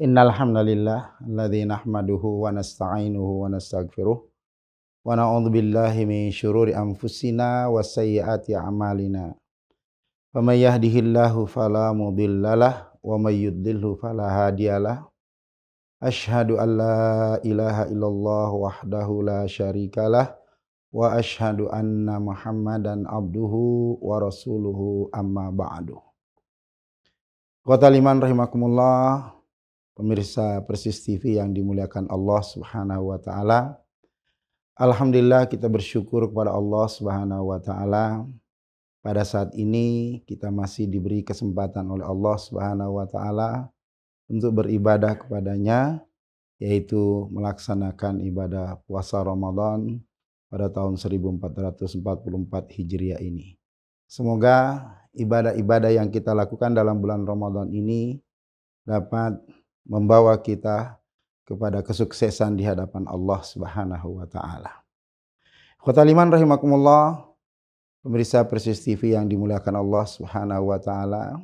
Innal hamdalillah alladzi nahmaduhu wa nasta'inuhu wa nastaghfiruh wa na'udzu billahi min syururi anfusina wa sayyiati a'malina. Faman yahdihillahu fala mudhillalah wa may yudlilhu fala hadiyalah. Asyhadu an la ilaha illallah wahdahu la syarikalah wa asyhadu anna Muhammadan abduhu wa rasuluhu amma ba'du. Ikhwatal iman rahimakumullah, pemirsa Persis TV yang dimuliakan Allah Subhanahu wa taala. Alhamdulillah kita bersyukur kepada Allah Subhanahu wa taala. Pada saat ini kita masih diberi kesempatan oleh Allah Subhanahu wa taala untuk beribadah kepadanya, yaitu melaksanakan ibadah puasa Ramadan pada tahun 1444 Hijriah ini. Semoga ibadah-ibadah yang kita lakukan dalam bulan Ramadan ini dapat membawa kita kepada kesuksesan di hadapan Allah Subhanahu wa taala. Ikhwatal iman rahimakumullah, pemirsa Persis TV yang dimuliakan Allah Subhanahu wa taala.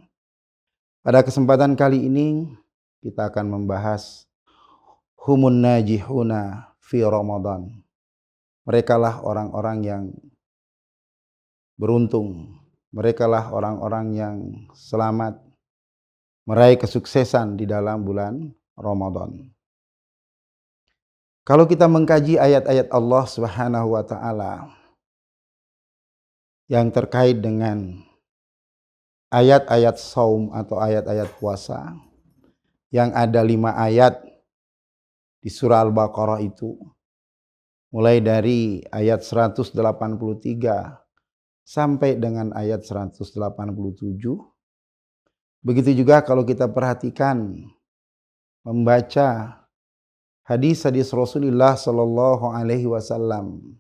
Pada kesempatan kali ini kita akan membahas humun najihuna fi Ramadan. Merekalah orang-orang yang beruntung, merekalah orang-orang yang selamat meraih kesuksesan di dalam bulan Ramadan. Kalau kita mengkaji ayat-ayat Allah Subhanahu wa taala yang terkait dengan ayat-ayat saum atau ayat-ayat puasa, yang ada 5 ayat di surah Al-Baqarah itu, mulai dari ayat 183 sampai dengan ayat 187. Begitu juga kalau kita perhatikan membaca hadis-hadis Rasulullah Shallallahu Alaihi Wasallam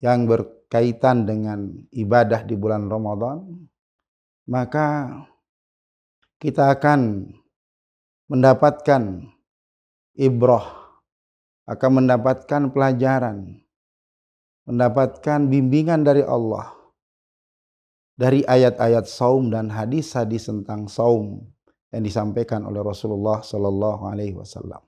yang berkaitan dengan ibadah di bulan Ramadan, maka kita akan mendapatkan ibrah, akan mendapatkan pelajaran, mendapatkan bimbingan dari Allah dari ayat-ayat saum dan hadis-hadis tentang saum yang disampaikan oleh Rasulullah Sallallahu Alaihi Wasallam.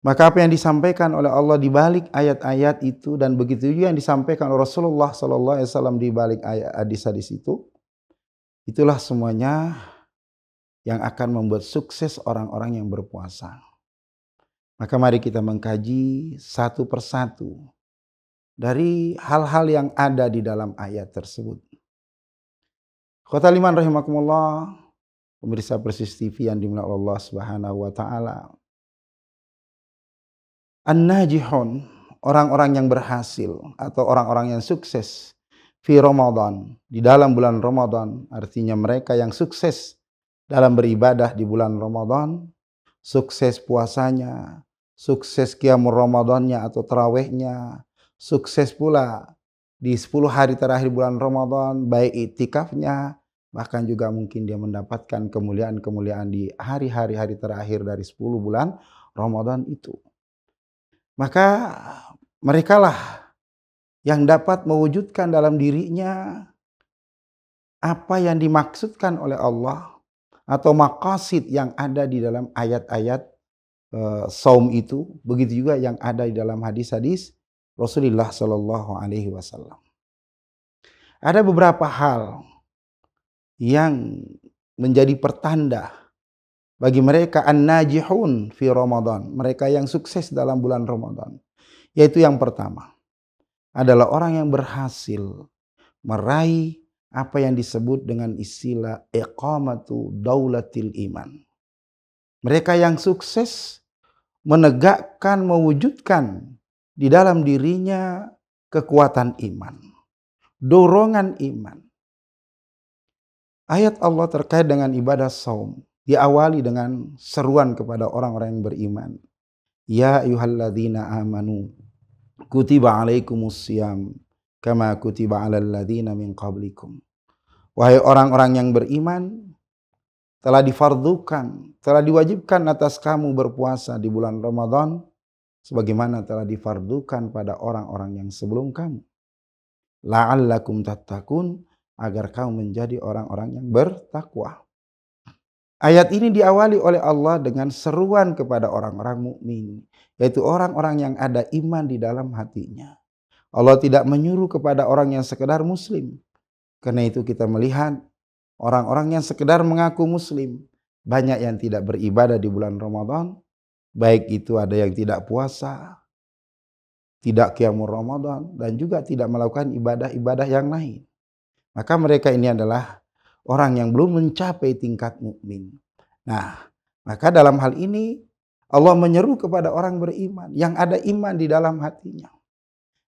Maka apa yang disampaikan oleh Allah di balik ayat-ayat itu, dan begitu juga yang disampaikan oleh Rasulullah Sallallahu Alaihi Wasallam di balik hadis-hadis itu, itulah semuanya yang akan membuat sukses orang-orang yang berpuasa. Maka mari kita mengkaji satu persatu dari hal-hal yang ada di dalam ayat tersebut. Ikhwatal iman rahimakumullah, pemirsa Persis TV yang dimuliakan Allah Subhanahu wa taala. An-najihun, orang-orang yang berhasil atau orang-orang yang sukses fi Ramadan, di dalam bulan Ramadan, artinya mereka yang sukses dalam beribadah di bulan Ramadan, sukses puasanya, sukses qiyamul Ramadannya atau tarawihnya, sukses pula di 10 hari terakhir bulan Ramadan, baik iktikafnya, bahkan juga mungkin dia mendapatkan kemuliaan-kemuliaan di hari-hari terakhir dari 10 bulan Ramadan itu. Maka merekalah yang dapat mewujudkan dalam dirinya apa yang dimaksudkan oleh Allah atau maqasid yang ada di dalam ayat-ayat saum itu, begitu juga yang ada di dalam hadis-hadis Rasulullah Shallallahu Alaihi Wasallam. Ada beberapa hal yang menjadi pertanda bagi mereka an-najihun fi Ramadan, mereka yang sukses dalam bulan Ramadan. Yaitu yang pertama adalah orang yang berhasil meraih apa yang disebut dengan istilah iqamatu daulatil iman. Mereka yang sukses menegakkan, mewujudkan di dalam dirinya kekuatan iman, dorongan iman. Ayat Allah terkait dengan ibadah saum diawali dengan seruan kepada orang-orang yang beriman. Ya ayyuhalladzina amanu kutiba alaikumussyam kama kutiba alal ladzina min qablikum. Wahai orang-orang yang beriman, telah difardukan, telah diwajibkan atas kamu berpuasa di bulan Ramadan sebagaimana telah difardukan pada orang-orang yang sebelum kamu. La'allakum tattaqun, agar kamu menjadi orang-orang yang bertakwa. Ayat ini diawali oleh Allah dengan seruan kepada orang-orang mukmin, yaitu orang-orang yang ada iman di dalam hatinya. Allah tidak menyuruh kepada orang yang sekedar muslim. Karena itu kita melihat orang-orang yang sekedar mengaku muslim, banyak yang tidak beribadah di bulan Ramadan, baik itu ada yang tidak puasa, tidak qiyamul Ramadan, dan juga tidak melakukan ibadah-ibadah yang lain. Maka mereka ini adalah orang yang belum mencapai tingkat mukmin. Nah, maka dalam hal ini Allah menyeru kepada orang beriman yang ada iman di dalam hatinya.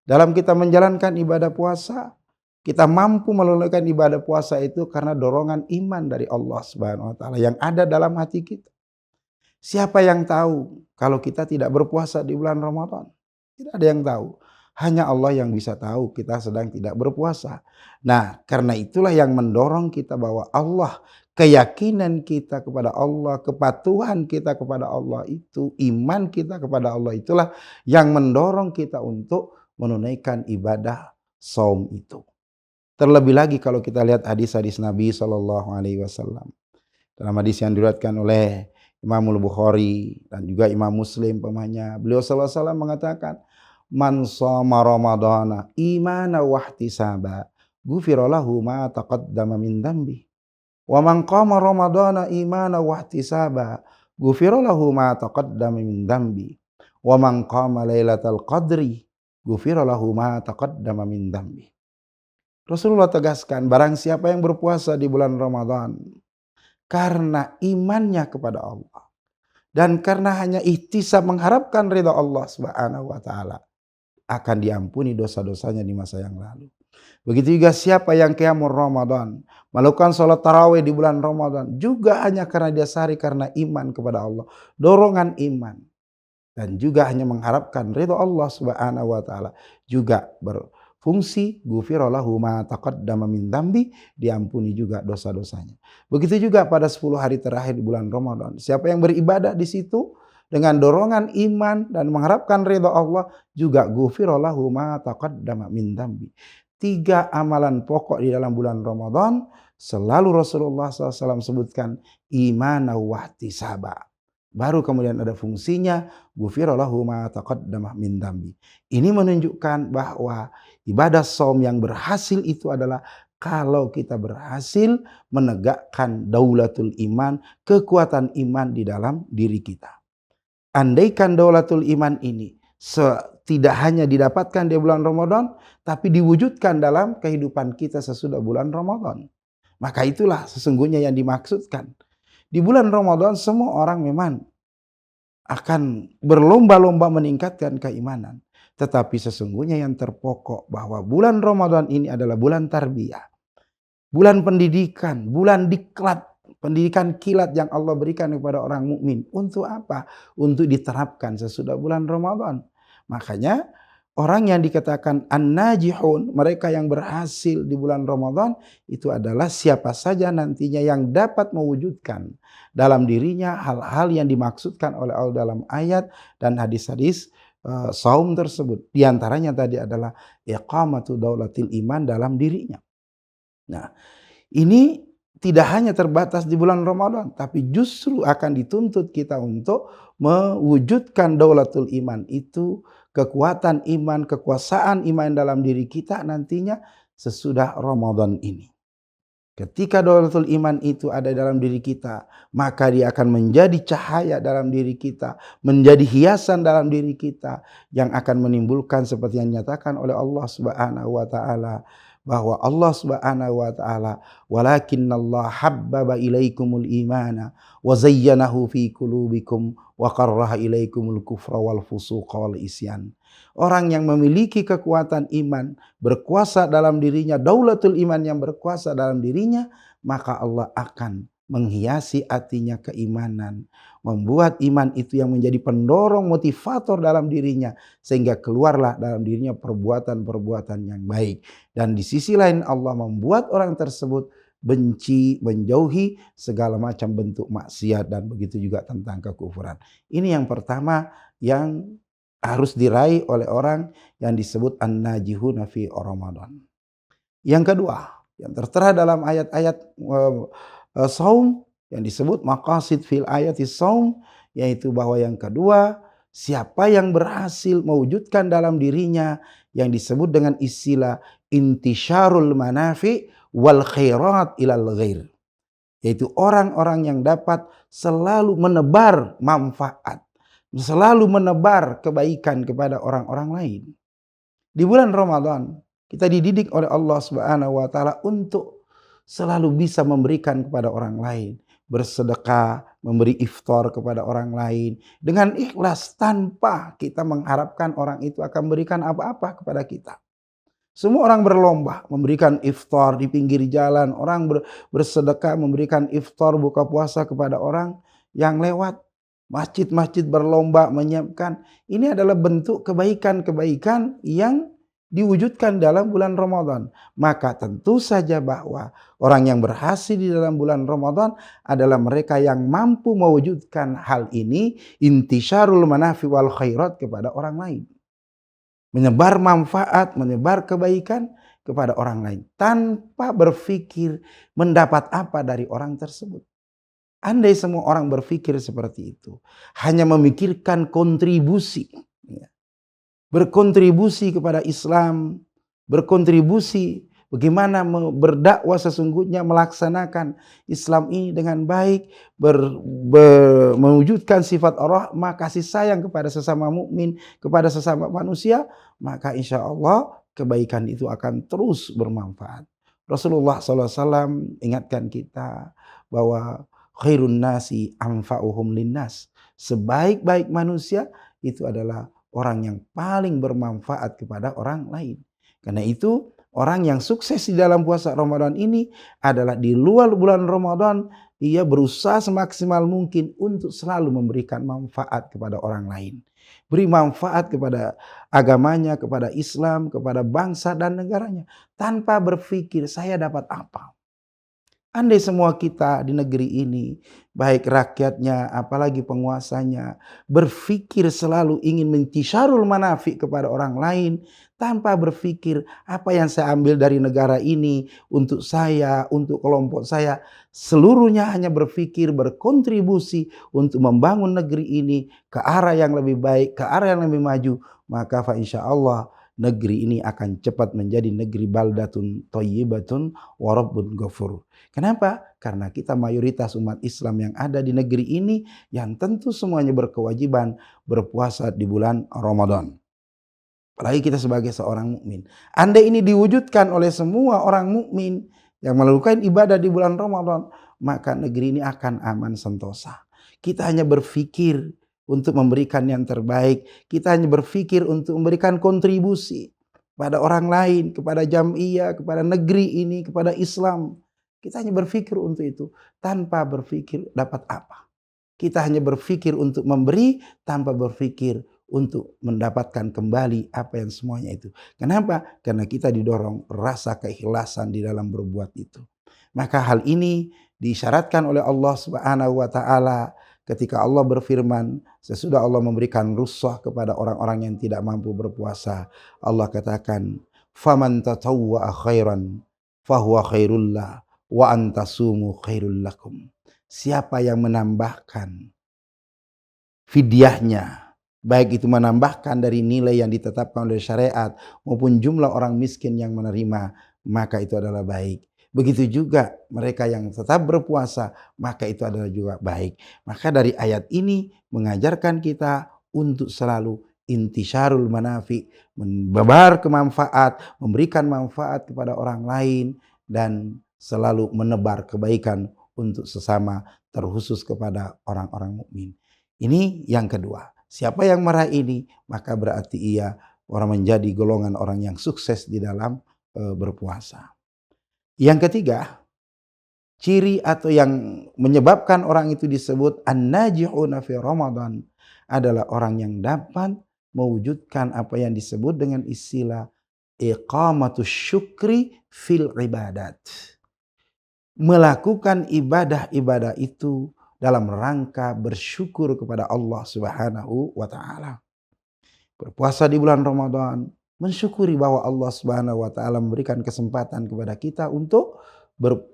Dalam kita menjalankan ibadah puasa, kita mampu menunaikan ibadah puasa itu karena dorongan iman dari Allah Subhanahu wa taala yang ada dalam hati kita. Siapa yang tahu kalau kita tidak berpuasa di bulan Ramadan? Tidak ada yang tahu. Hanya Allah yang bisa tahu kita sedang tidak berpuasa. Nah, karena itulah yang mendorong kita bahwa Allah, keyakinan kita kepada Allah, kepatuhan kita kepada Allah itu, iman kita kepada Allah itulah yang mendorong kita untuk menunaikan ibadah saum itu. Terlebih lagi kalau kita lihat hadis-hadis Nabi SAW. Dalam hadis yang diriwayatkan oleh Imamul Bukhari dan juga Imam Muslim pemahnya, beliau SAW mengatakan, man shoma ramadhana imana wahtisaba ghufira lahu ma taqaddama min dhanbi wa man qama ramadhana imana wahtisaba ghufira lahu ma taqaddama min dhanbi wa man qama lailatal qadri ghufira lahu ma taqaddama min dhanbi. Rasulullah tegaskan, barang siapa yang berpuasa di bulan Ramadan karena imannya kepada Allah dan karena hanya ihtisab mengharapkan ridha Allah Subhanahu wa taala, akan diampuni dosa-dosanya di masa yang lalu. Begitu juga siapa yang qiyamul Ramadan, melakukan sholat tarawih di bulan Ramadan, juga hanya karena dia sehari karena iman kepada Allah, dorongan iman, dan juga hanya mengharapkan ridha Allah Subhanahu wa taala, juga berfungsi ghufira lahu ma taqaddama min dzambi, diampuni juga dosa-dosanya. Begitu juga pada 10 hari terakhir di bulan Ramadan, siapa yang beribadah di situ dengan dorongan iman dan mengharapkan ridha Allah, juga ghufira lahu ma taqaddama min dzambi. 3 amalan pokok di dalam bulan Ramadan selalu Rasulullah SAW sebutkan iman wa ihtisaba. Baru kemudian ada fungsinya ghufira lahu ma taqaddama min dzambi. Ini menunjukkan bahwa ibadah shaum yang berhasil itu adalah kalau kita berhasil menegakkan daulatul iman, kekuatan iman di dalam diri kita. Andaikan daulatul iman ini tidak hanya didapatkan di bulan Ramadan, tapi diwujudkan dalam kehidupan kita sesudah bulan Ramadan, maka itulah sesungguhnya yang dimaksudkan. Di bulan Ramadan semua orang memang akan berlomba-lomba meningkatkan keimanan. Tetapi sesungguhnya yang terpokok bahwa bulan Ramadan ini adalah bulan tarbiyah, bulan pendidikan, bulan diklat, pendidikan kilat yang Allah berikan kepada orang mukmin. Untuk apa? Untuk diterapkan sesudah bulan Ramadan. Makanya orang yang dikatakan an-najihun, mereka yang berhasil di bulan Ramadan, itu adalah siapa saja nantinya yang dapat mewujudkan dalam dirinya hal-hal yang dimaksudkan oleh Allah dalam ayat dan hadis-hadis saum tersebut. Di antaranya tadi adalah iqamatu daulatil iman dalam dirinya. Nah, ini tidak hanya terbatas di bulan Ramadan, tapi justru akan dituntut kita untuk mewujudkan daulatul iman itu, kekuatan iman, kekuasaan iman dalam diri kita nantinya sesudah Ramadan ini. Ketika daulatul iman itu ada dalam diri kita, maka dia akan menjadi cahaya dalam diri kita, menjadi hiasan dalam diri kita yang akan menimbulkan seperti yang dinyatakan oleh Allah Subhanahu wa taala, bahwa Allah Subhanahu wa taala, walakinnallaha habbaba ilaikumul imana wa zayyanahu fi qulubikum wa karraha ilaikumul kufra wal fusuqa wal isyan. Orang yang memiliki kekuatan iman, berkuasa dalam dirinya, daulatul iman yang berkuasa dalam dirinya, maka Allah akan menghiasi hatinya keimanan, membuat iman itu yang menjadi pendorong motivator dalam dirinya, sehingga keluarlah dalam dirinya perbuatan-perbuatan yang baik. Dan di sisi lain Allah membuat orang tersebut benci, menjauhi segala macam bentuk maksiat, dan begitu juga tentang kekufuran. Ini yang pertama yang harus diraih oleh orang yang disebut an-najihuna fi Ramadan. Yang kedua, yang tertera dalam ayat-ayat saum, Yang disebut maqasid fil ayati shaum, yaitu bahwa yang kedua, siapa yang berhasil mewujudkan dalam dirinya yang disebut dengan istilah intisyarul manafi wal khairat ilal ghair, yaitu orang-orang yang dapat selalu menebar manfaat, selalu menebar kebaikan kepada orang-orang lain. Di bulan Ramadan kita dididik oleh Allah Subhanahu wa taala untuk selalu bisa memberikan kepada orang lain, bersedekah, memberi iftar kepada orang lain dengan ikhlas tanpa kita mengharapkan orang itu akan memberikan apa-apa kepada kita. Semua orang berlomba memberikan iftar di pinggir jalan, orang bersedekah memberikan iftar buka puasa kepada orang yang lewat. Masjid-masjid berlomba menyiapkan. Ini adalah bentuk kebaikan-kebaikan yang diwujudkan dalam bulan Ramadan. Maka tentu saja bahwa orang yang berhasil di dalam bulan Ramadan adalah mereka yang mampu mewujudkan hal ini, intisyarul manafi wal khairat, kepada orang lain. Menyebar manfaat, menyebar kebaikan kepada orang lain tanpa berpikir mendapat apa dari orang tersebut. Andai semua orang berpikir seperti itu, hanya memikirkan kontribusi, berkontribusi kepada Islam, berkontribusi bagaimana berdakwah sesungguhnya, melaksanakan Islam ini dengan baik, mewujudkan sifat rahmah, kasih sayang kepada sesama mukmin, kepada sesama manusia, maka insya Allah kebaikan itu akan terus bermanfaat. Rasulullah SAW ingatkan kita bahwa khairun nasi anfa'uhum linnas, sebaik-baik manusia itu adalah orang yang paling bermanfaat kepada orang lain. Karena itu orang yang sukses di dalam puasa Ramadan ini adalah di luar bulan Ramadan ia berusaha semaksimal mungkin untuk selalu memberikan manfaat kepada orang lain. Beri manfaat kepada agamanya, kepada Islam, kepada bangsa dan negaranya, tanpa berpikir saya dapat apa. Andai semua kita di negeri ini, baik rakyatnya apalagi penguasanya, berpikir selalu ingin mentisharul manafi kepada orang lain, tanpa berpikir apa yang saya ambil dari negara ini untuk saya, untuk kelompok saya, seluruhnya hanya berpikir berkontribusi untuk membangun negeri ini ke arah yang lebih baik, ke arah yang lebih maju, maka fa insya Allah negeri ini akan cepat menjadi negeri baldatun thayyibatun wa rabbun ghafur. Kenapa? Karena kita mayoritas umat Islam yang ada di negeri ini yang tentu semuanya berkewajiban berpuasa di bulan Ramadan. Apalagi kita sebagai seorang mukmin. Andai ini diwujudkan oleh semua orang mukmin yang melakukan ibadah di bulan Ramadan, maka negeri ini akan aman sentosa. Kita hanya berpikir untuk memberikan yang terbaik. Kita hanya berpikir untuk memberikan kontribusi pada orang lain, kepada jamiah, kepada negeri ini, kepada Islam. Kita hanya berpikir untuk itu tanpa berpikir dapat apa. Kita hanya berpikir untuk memberi tanpa berpikir untuk mendapatkan kembali apa yang semuanya itu. Kenapa? Karena kita didorong rasa keikhlasan di dalam berbuat itu. Maka hal ini disyaratkan oleh Allah Subhanahu wa taala ketika Allah berfirman, sesudah Allah memberikan rukhsah kepada orang-orang yang tidak mampu berpuasa, Allah katakan, "Faman tatawwa'a khairan fahuwa khairul lah wa antasumu khairul lakum." Siapa yang menambahkan fidyahnya, baik itu menambahkan dari nilai yang ditetapkan oleh syariat maupun jumlah orang miskin yang menerima, maka itu adalah baik. Begitu juga mereka yang tetap berpuasa, maka itu adalah juga baik. Maka dari ayat ini mengajarkan kita untuk selalu intisyarul manafi, menebar kemanfaat, memberikan manfaat kepada orang lain, dan selalu menebar kebaikan untuk sesama, terkhusus kepada orang-orang mukmin. Ini yang kedua. Siapa yang meraih ini, maka berarti ia orang menjadi golongan orang yang sukses di dalam berpuasa. Yang ketiga, ciri atau yang menyebabkan orang itu disebut an-najihuna fi Ramadan adalah orang yang dapat mewujudkan apa yang disebut dengan istilah iqamatus syukri fil ibadat. Melakukan ibadah-ibadah itu dalam rangka bersyukur kepada Allah Subhanahu wa taala. Berpuasa di bulan Ramadan, mensyukuri bahwa Allah Subhanahu wa taala memberikan kesempatan kepada kita untuk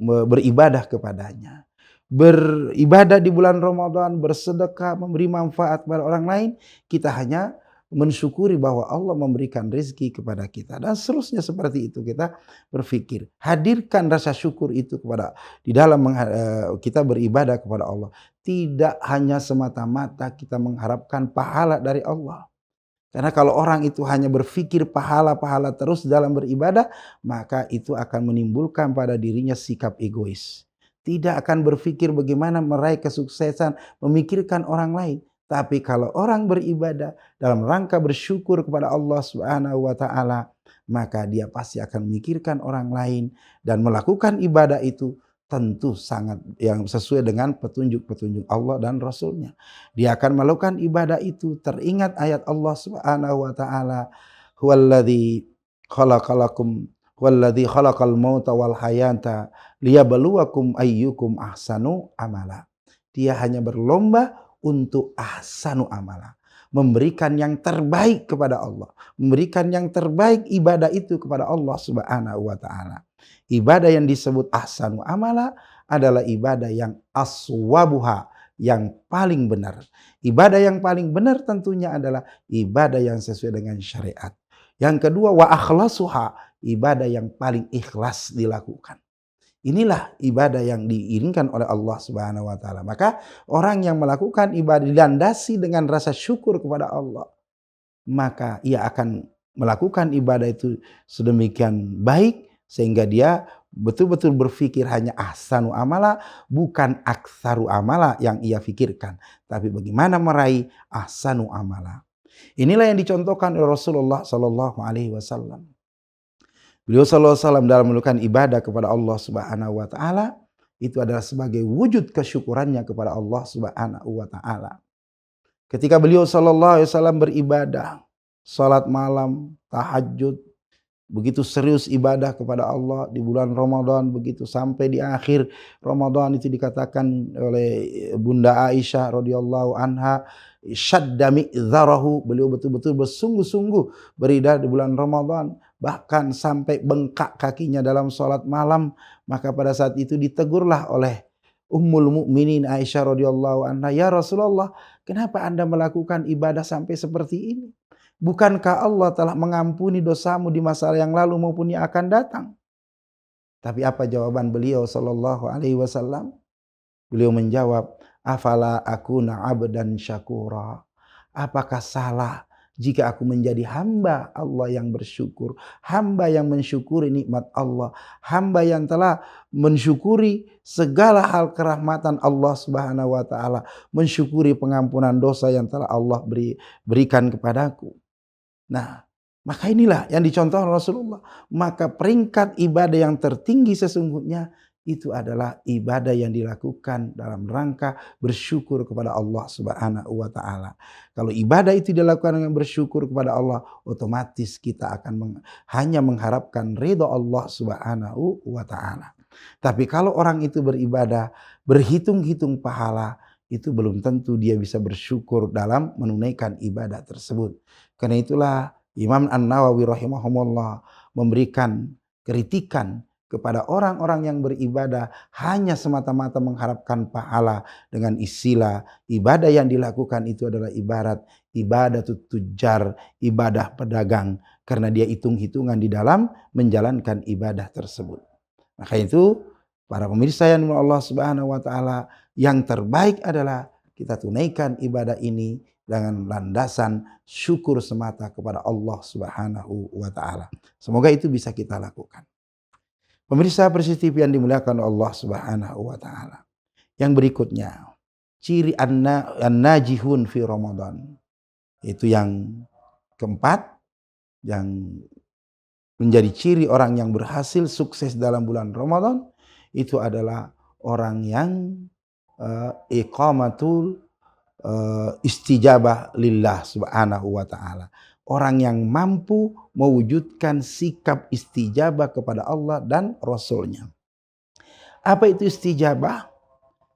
beribadah kepadanya. beribadah di bulan Ramadan, bersedekah, memberi manfaat pada orang lain, kita hanya mensyukuri bahwa Allah memberikan rezeki kepada kita, dan seterusnya seperti itu. Kita berpikir, hadirkan rasa syukur itu kepada di dalam kita beribadah kepada Allah. Tidak hanya semata-mata kita mengharapkan pahala dari Allah. Karena kalau orang itu hanya berpikir pahala-pahala terus dalam beribadah, maka itu akan menimbulkan pada dirinya sikap egois. Tidak akan berpikir bagaimana meraih kesuksesan, memikirkan orang lain. Tapi kalau orang beribadah dalam rangka bersyukur kepada Allah Subhanahu wa taala, maka dia pasti akan memikirkan orang lain dan melakukan ibadah itu tentu sangat yang sesuai dengan petunjuk-petunjuk Allah dan Rasulnya. Dia akan melakukan ibadah itu teringat ayat Allah Subhanahu wa taala, huwallazi khalaqalakum huwallazi khalaqal mauta wal hayata liyabluwakum ayyukum ahsanu amala. Dia hanya berlomba untuk ahsanu amala, memberikan yang terbaik kepada Allah, memberikan yang terbaik ibadah itu kepada Allah Subhanahu wa taala. Ibadah yang disebut ahsanu amala adalah ibadah yang aswabuha, yang paling benar. Ibadah yang paling benar tentunya adalah ibadah yang sesuai dengan syariat. Yang kedua, wa akhlasuha, ibadah yang paling ikhlas dilakukan. Inilah ibadah yang diinginkan oleh Allah Subhanahu wa taala. Maka orang yang melakukan ibadah dilandasi dengan rasa syukur kepada Allah, maka ia akan melakukan ibadah itu sedemikian baik sehingga dia betul-betul berpikir hanya ahsanu amala, bukan aktsaru amala yang ia pikirkan, tapi bagaimana meraih ahsanu amala. Inilah yang dicontohkan oleh Rasulullah sallallahu alaihi wasallam. Beliau sallallahu alaihi wasallam dalam melakukan ibadah kepada Allah Subhanahu wa taala itu adalah sebagai wujud kesyukurannya kepada Allah Subhanahu wa taala. Ketika beliau sallallahu alaihi wasallam beribadah, salat malam, tahajud, begitu serius ibadah kepada Allah di bulan Ramadan, begitu sampai di akhir Ramadan itu dikatakan oleh Bunda Aisyah radhiyallahu anha, syadda mi'zarahu, beliau betul-betul bersungguh-sungguh beribadah di bulan Ramadan, bahkan sampai bengkak kakinya dalam salat malam. Maka pada saat itu ditegurlah oleh Ummul Mukminin Aisyah radhiyallahu anha, "Ya Rasulullah, kenapa Anda melakukan ibadah sampai seperti ini? Bukankah Allah telah mengampuni dosamu di masa yang lalu maupun yang akan datang?" Tapi apa jawaban beliau sallallahu alaihi wasallam? Beliau menjawab, "Afala akuna abdan syakura?" Apakah salah jika aku menjadi hamba Allah yang bersyukur, hamba yang mensyukuri nikmat Allah, hamba yang telah mensyukuri segala hal kerahmatan Allah Subhanahu wa taala, mensyukuri pengampunan dosa yang telah Allah berikan kepadaku. Nah, maka inilah yang dicontoh Rasulullah. Maka peringkat ibadah yang tertinggi sesungguhnya itu adalah ibadah yang dilakukan dalam rangka bersyukur kepada Allah Subhanahu wa taala. Kalau ibadah itu dilakukan dengan bersyukur kepada Allah, otomatis kita akan hanya mengharapkan ridha Allah Subhanahu wa taala. Tapi kalau orang itu beribadah berhitung-hitung pahala, itu belum tentu dia bisa bersyukur dalam menunaikan ibadah tersebut. Karena itulah Imam An-Nawawi rahimahumullah memberikan kritikan kepada orang-orang yang beribadah hanya semata-mata mengharapkan pahala dengan istilah ibadah yang dilakukan itu adalah ibarat ibadah tujar, ibadah pedagang, karena dia hitung-hitungan di dalam menjalankan ibadah tersebut. Maka itu para pemirsa yang dimuliakan Allah Subhanahu wa taala, yang terbaik adalah kita tunaikan ibadah ini dengan landasan syukur semata kepada Allah Subhanahu wa taala. Semoga itu bisa kita lakukan. Pemirsa Persis TV yang dimuliakan Allah Subhanahu wa taala. Yang berikutnya, ciri an-najihun fi Ramadan. Itu yang keempat, yang menjadi ciri orang yang berhasil sukses dalam bulan Ramadan, itu adalah orang yang iqamatul istijabah lillah Subhanahu wa taala. Orang yang mampu mewujudkan sikap istijabah kepada Allah dan Rasulnya. Apa itu istijabah?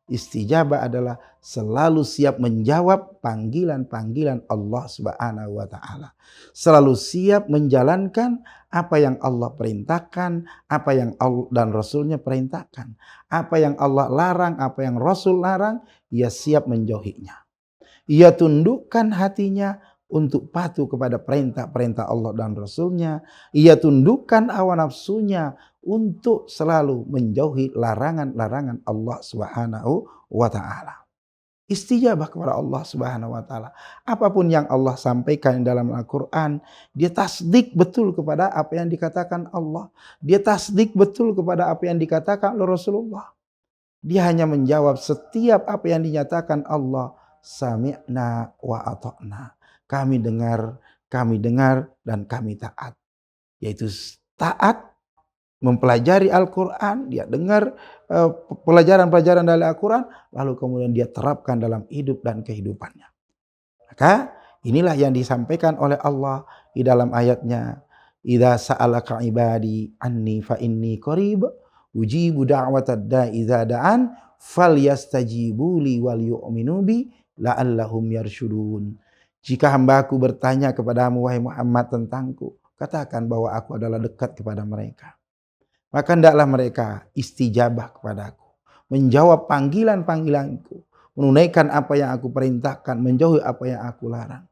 Istijabah adalah selalu siap menjawab panggilan-panggilan Allah Subhanahu wa taala. Selalu siap menjalankan apa yang Allah perintahkan, apa yang Allah dan Rasulnya perintahkan. Apa yang Allah larang, apa yang Rasul larang, ia siap menjauhinya. Ia tundukkan hatinya untuk patuh kepada perintah-perintah Allah dan Rasulnya. Ia tundukkan hawa nafsunya untuk selalu menjauhi larangan-larangan Allah Subhanahu wa taala. Istijabah kepada Allah Subhanahu wa taala. Apapun yang Allah sampaikan dalam Al-Qur'an, dia tasdik betul kepada apa yang dikatakan Allah. Dia tasdik betul kepada apa yang dikatakan oleh Rasulullah. Dia hanya menjawab setiap apa yang dinyatakan Allah, sami'na wa ata'na. Kami dengar dan kami taat. Yaitu taat mempelajari Al-Quran, dia dengar pelajaran-pelajaran dari Al-Quran, lalu kemudian dia terapkan dalam hidup dan kehidupannya. Maka inilah yang disampaikan oleh Allah di dalam ayatnya, idza sa'alaka ibadi anni fa inni qarib ujibu da'watad da'i idza da'an falyastajibu li wal yu'minu bi la'allahum yarsyudun. Jika hambaku bertanya kepadamu wahai Muhammad tentangku, katakan bahwa aku adalah dekat kepada mereka. Maka hendaklah mereka istijabah kepadaku, menjawab panggilan-panggilanku, menunaikan apa yang aku perintahkan, menjauhi apa yang aku larang.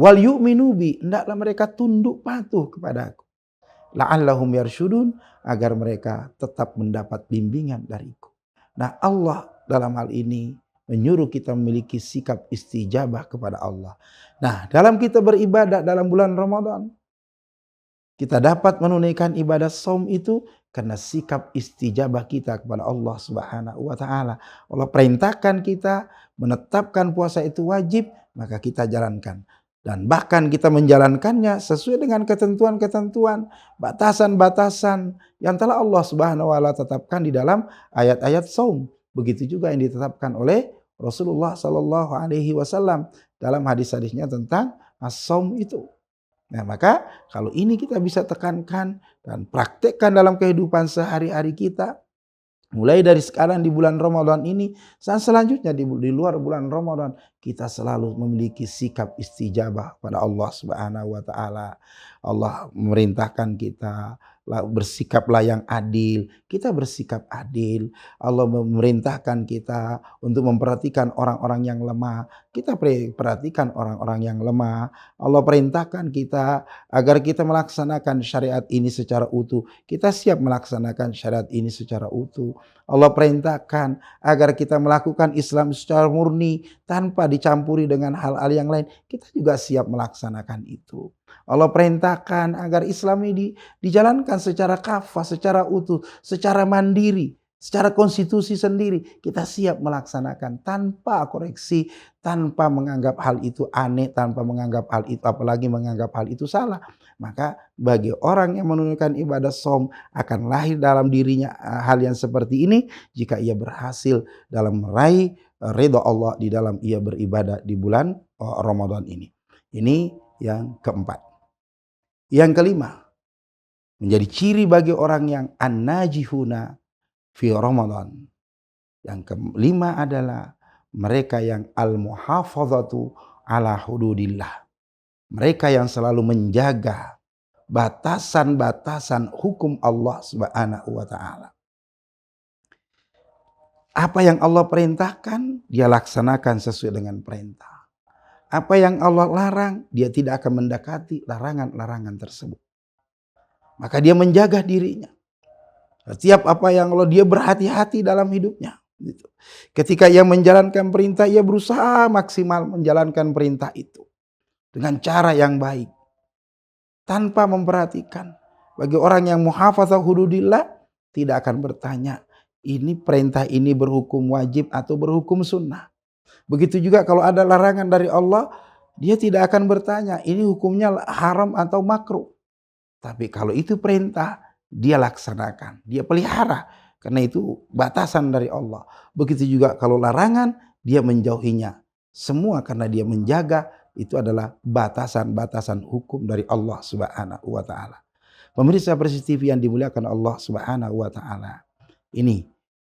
Wal yu'minu bi, hendaklah mereka tunduk patuh kepadaku. La'allahum yarsyudun, agar mereka tetap mendapat bimbingan dariku. Nah, Allah dalam hal ini menyuruh kita memiliki sikap istijabah kepada Allah. Nah, dalam kita beribadah dalam bulan Ramadan, kita dapat menunaikan ibadah shaum itu karena sikap istijabah kita kepada Allah Subhanahu wa taala. Allah perintahkan kita menetapkan puasa itu wajib, maka kita jalankan. Dan bahkan kita menjalankannya sesuai dengan ketentuan-ketentuan, batasan-batasan yang telah Allah Subhanahu wa taala tetapkan di dalam ayat-ayat shaum. Begitu juga yang ditetapkan oleh Rasulullah sallallahu alaihi wasallam dalam hadis-hadisnya tentang as-shaum itu. Nah, maka kalau ini kita bisa tekankan dan praktekkan dalam kehidupan sehari-hari kita, mulai dari sekarang di bulan Ramadan ini, dan selanjutnya di luar bulan Ramadan, kita selalu memiliki sikap istijabah pada Allah Subhanahu wa taala. Allah memerintahkan kita bersikaplah yang adil, kita bersikap adil. Allah memerintahkan kita untuk memperhatikan orang-orang yang lemah, kita perhatikan orang-orang yang lemah. Allah perintahkan kita agar kita melaksanakan syariat ini secara utuh, kita siap melaksanakan syariat ini secara utuh. Allah perintahkan agar kita melakukan Islam secara murni tanpa dicampuri dengan hal-hal yang lain, kita juga siap melaksanakan itu. Allah perintahkan agar Islam ini dijalankan secara kafah, secara utuh, secara mandiri, secara konstitusi sendiri. Kita siap melaksanakan tanpa koreksi, tanpa menganggap hal itu aneh, tanpa menganggap hal itu, apalagi menganggap hal itu salah. Maka bagi orang yang menunaikan ibadah shaum, akan lahir dalam dirinya hal yang seperti ini jika ia berhasil dalam meraih ridha Allah di dalam ia beribadah di bulan Ramadan ini. Ini yang keempat. Yang kelima, menjadi ciri bagi orang yang an-najihuna fi Ramadan. Yang kelima adalah mereka yang al-muhafazatu ala hududillah. Mereka yang selalu menjaga batasan-batasan hukum Allah Subhanahu wa taala. Apa yang Allah perintahkan, dia laksanakan sesuai dengan perintah. Apa yang Allah larang, dia tidak akan mendekati larangan-larangan tersebut. Maka dia menjaga dirinya. Setiap apa yang Allah, dia berhati-hati dalam hidupnya. Ketika ia menjalankan perintah, ia berusaha maksimal menjalankan perintah itu dengan cara yang baik, tanpa memperhatikan. Bagi orang yang muhafazah hududillah, tidak akan bertanya, ini perintah ini berhukum wajib atau berhukum sunnah. Begitu juga kalau ada larangan dari Allah, dia tidak akan bertanya, ini hukumnya haram atau makruh. Tapi kalau itu perintah, dia laksanakan, dia pelihara. Karena itu batasan dari Allah. Begitu juga kalau larangan, dia menjauhinya. Semua karena dia menjaga, itu adalah batasan-batasan hukum dari Allah Subhanahu wa taala. Pemirsa Persis TV yang dimuliakan Allah Subhanahu wa taala. Ini,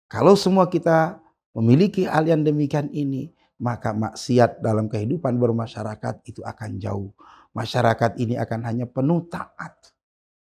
kalau semua kita memiliki hal yang demikian ini, maka maksiat dalam kehidupan bermasyarakat itu akan jauh. Masyarakat ini akan hanya penuh taat.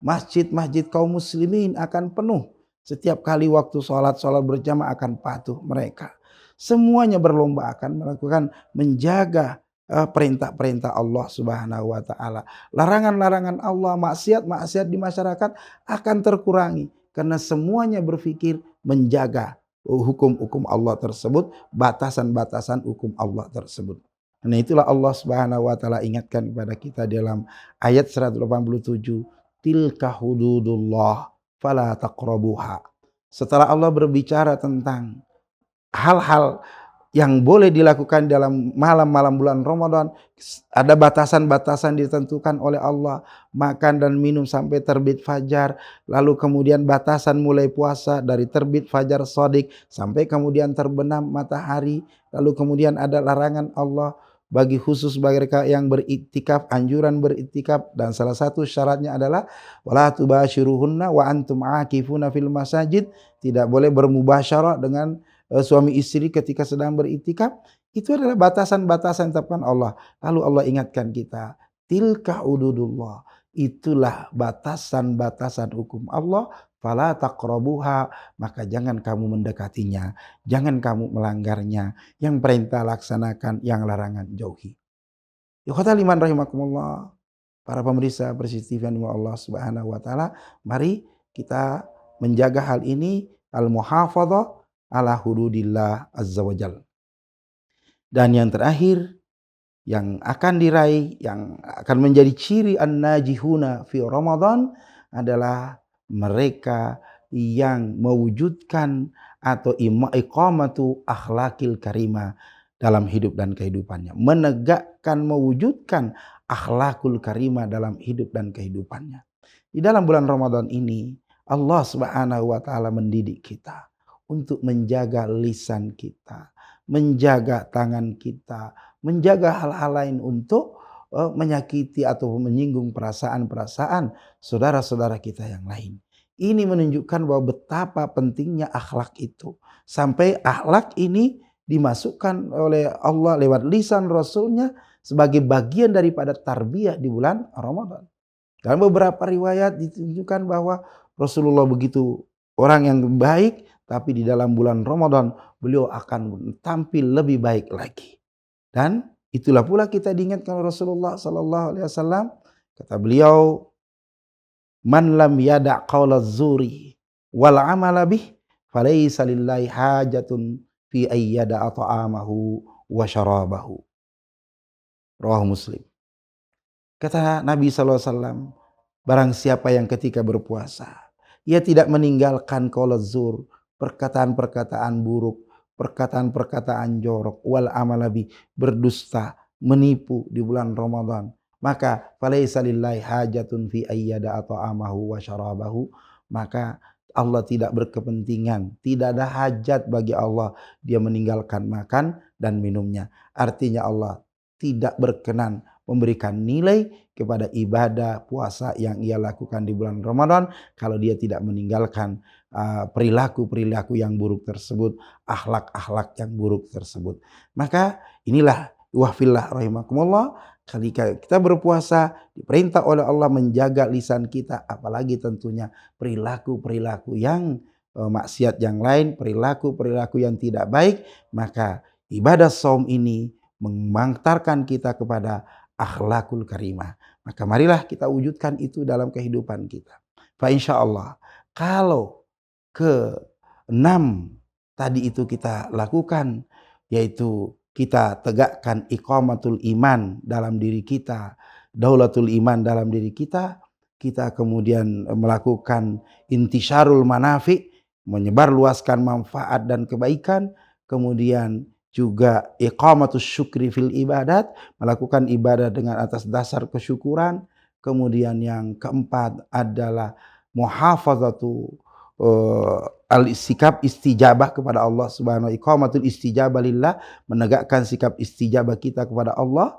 Masjid-masjid kaum muslimin akan penuh. Setiap kali waktu sholat berjamaah akan patuh mereka. Semuanya berlomba akan melakukan menjaga perintah-perintah Allah Subhanahu wa taala. Larangan-larangan Allah, maksiat-maksiat di masyarakat akan terkurangi karena semuanya berpikir menjaga hukum-hukum Allah tersebut, batasan-batasan hukum Allah tersebut. Nah, itulah Allah Subhanahu wa taala ingatkan kepada kita dalam ayat 187, tilka hududullah fala taqrabuha. Setelah Allah berbicara tentang hal-hal yang boleh dilakukan dalam malam-malam bulan Ramadan, ada batasan-batasan ditentukan oleh Allah, makan dan minum sampai terbit fajar, lalu kemudian batasan mulai puasa dari terbit fajar shadiq sampai kemudian terbenam matahari, lalu kemudian ada larangan Allah bagi khusus bagi mereka yang beriktikaf, anjuran beriktikaf, dan salah satu syaratnya adalah wala tubasyiruhunna wa antum aakifuna fil masajid, tidak boleh bermubasyarah dengan suami istri ketika sedang beriktikaf. Itu adalah batasan-batasan ditetapkan Allah. Lalu Allah ingatkan kita, tilka hududullah, itulah batasan-batasan hukum Allah, fala taqrabuha, maka jangan kamu mendekatinya, jangan kamu melanggarnya, yang perintah laksanakan, yang larangan jauhi. Ikhwatal iman rahimakumullah, para pemirsa persistifan Allah Subhanahu wa taala, mari kita menjaga hal ini, al-muhafadzah ala hududillah azza wajal. Dan yang terakhir yang akan diraih, yang akan menjadi ciri an-najihuna fi Ramadan adalah mereka yang mewujudkan atau iqamatu akhlakil karimah dalam hidup dan kehidupannya, menegakkan, mewujudkan akhlakul karimah dalam hidup dan kehidupannya. Di dalam bulan Ramadan ini Allah Subhanahu wa taala mendidik kita untuk menjaga lisan kita, menjaga tangan kita, menjaga hal-hal lain untuk menyakiti atau menyinggung perasaan-perasaan saudara-saudara kita yang lain. Ini menunjukkan bahwa betapa pentingnya akhlak itu. Sampai akhlak ini dimasukkan oleh Allah lewat lisan Rasulnya sebagai bagian daripada tarbiyah di bulan Ramadan. Dalam beberapa riwayat ditunjukkan bahwa Rasulullah begitu orang yang baik, tapi di dalam bulan Ramadan beliau akan tampil lebih baik lagi. Dan itulah pula kita diingatkan Rasulullah sallallahu alaihi wasallam, kata beliau, man lam yada' qaula zuri wal amala bih falaysa lillahi hajatun fi ayyada ta'amahu wa syarabahu. Rawahu Muslim. Kata Nabi sallallahu alaihi wasallam, barang siapa yang ketika berpuasa ia tidak meninggalkan qaula zur, perkataan-perkataan buruk, perkataan-perkataan jorok, wal amalabi, berdusta, menipu di bulan Ramadan, maka falaisa lillahi hajatun fi ayyada ta'amahu wa syarabahu, maka Allah tidak berkepentingan, tidak ada hajat bagi Allah dia meninggalkan makan dan minumnya. Artinya Allah tidak berkenan memberikan nilai kepada ibadah puasa yang ia lakukan di bulan Ramadan kalau dia tidak meninggalkan perilaku-perilaku yang buruk tersebut, akhlak-akhlak yang buruk tersebut. Maka inilah wahfillah rahimakumullah, ketika kita berpuasa diperintah oleh Allah menjaga lisan kita, apalagi tentunya perilaku-perilaku yang maksiat yang lain, perilaku-perilaku yang tidak baik, maka ibadah shaum ini mengantarkan kita kepada akhlakul karimah. Maka marilah kita wujudkan itu dalam kehidupan kita. Fa insyaallah kalau ke-6 tadi itu kita lakukan, yaitu kita tegakkan iqamatul iman dalam diri kita, daulatul iman dalam diri kita, kita kemudian melakukan intisyarul manafi, menyebarluaskan manfaat dan kebaikan, kemudian juga iqamatus syukri fil ibadat, melakukan ibadah dengan atas dasar kesyukuran. Kemudian yang keempat adalah muhafazatu sikap istijabah kepada Allah Subhanahu wa taala, iqamatul istijabah lillah, menegakkan sikap istijabah kita kepada Allah,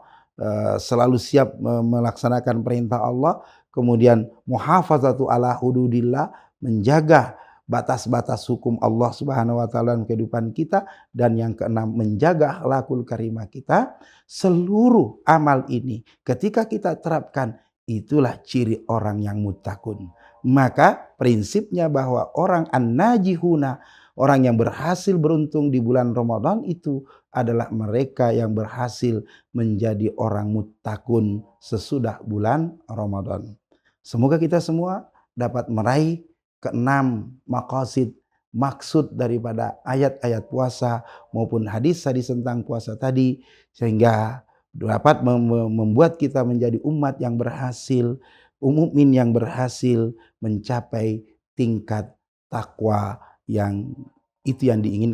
selalu siap melaksanakan perintah Allah. Kemudian muhafazatu ala hududillah, menjaga batas-batas hukum Allah Subhanahu wa taala dalam kehidupan kita, dan yang keenam menjaga akhlakul karimah kita. Seluruh amal ini ketika kita terapkan, itulah ciri orang yang muttaqun. Maka prinsipnya bahwa orang an-najihuna, orang yang berhasil beruntung di bulan Ramadan itu adalah mereka yang berhasil menjadi orang muttaqun sesudah bulan Ramadan. Semoga kita semua dapat meraih keenam maqasid, maksud daripada ayat-ayat puasa maupun hadis-hadis tentang puasa tadi, sehingga dapat membuat kita menjadi umat yang berhasil, mukmin yang berhasil mencapai tingkat takwa yang itu yang diinginkan